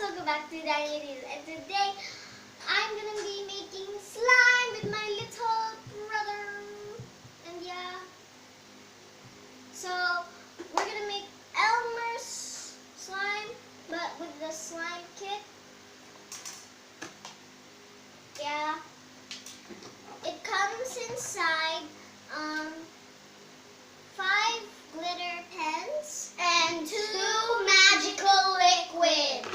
welcome back to Daniel Reels. And today, I'm gonna be making slime with my little brother. And yeah, so we're gonna make Elmer's slime, but with the slime kit. Yeah, it comes inside 5 glitter pens and 2 magical liquid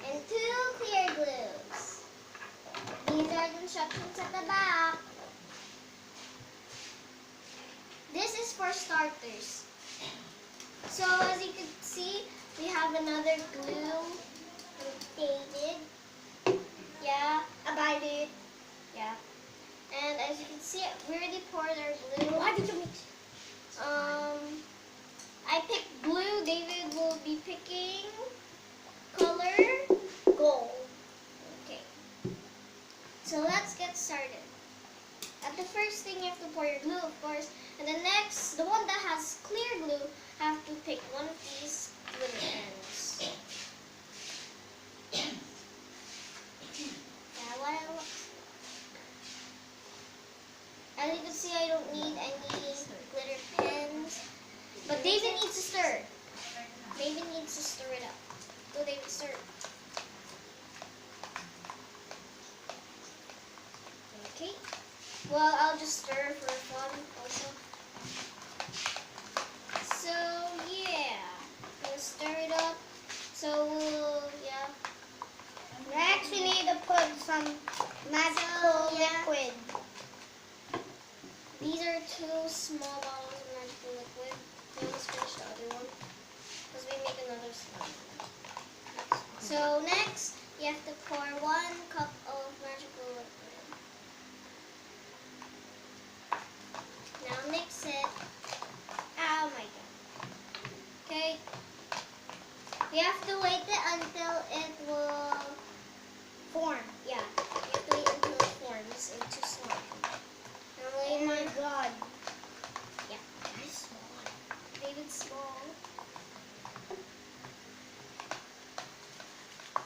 and 2 clear glues. These are the instructions at the back. This is for starters. So as you can see, we have another glue dated. Yeah, abided. Yeah. And as you can see, we already poured our glue. Why did you mix? I picked blue. David will be picking color gold. Okay. So let's get started. At the first thing, you have to pour your glue, of course. And the next, the one that has clear glue, have to pick one of these glitter pens. Yeah, well, as you can see, I don't need any glitter pens. But David needs to stir. David needs to stir it up. Go, David, stir. Okay. Well, I'll just stir for fun also. So, yeah. We'll stir it up. So, yeah. Next, we need to put some magical liquid. These are 2 small bottles of magical liquid. We almost finished the other one because we make another slime. So next, you have to pour 1 cup of magical liquid. Now mix it. Oh my god. Okay. We have to wait it until it will form. Yeah. You have to wait until it forms into slime. Oh my god. Yeah. Very small. David's small.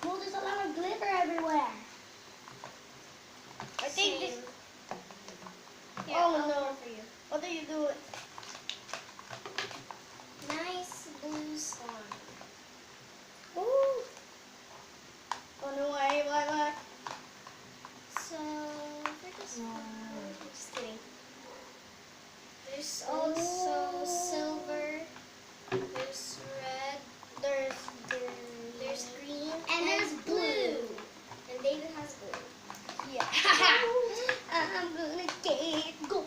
Oh, there's a lot of glitter everywhere. I think this. Here, Oh, I'll no. pour for you. What do you do? Nice blue slime. Ooh. Oh no! Why? So for this one, I'm just kidding. There's also silver. There's red. There's green. And there's blue. And David has blue. Yeah. I'm gonna get it. Go.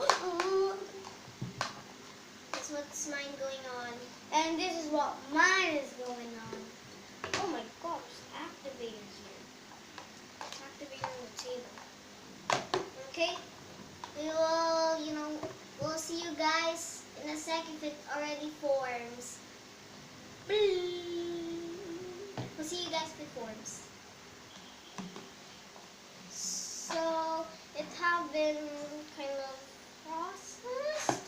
That's what's mine going on. And this is what mine is going on. Oh my gosh, activators here. Activator on the table. Okay? We will, we'll see you guys in a sec if it already forms. We'll see you guys if it forms. So, it have been kind of processed.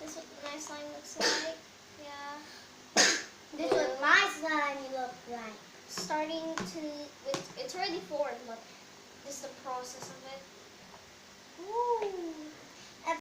This is what my slime looks like. Yeah. This is what my slime look like. Starting to, it's already formed, but this is the process of it. Ooh.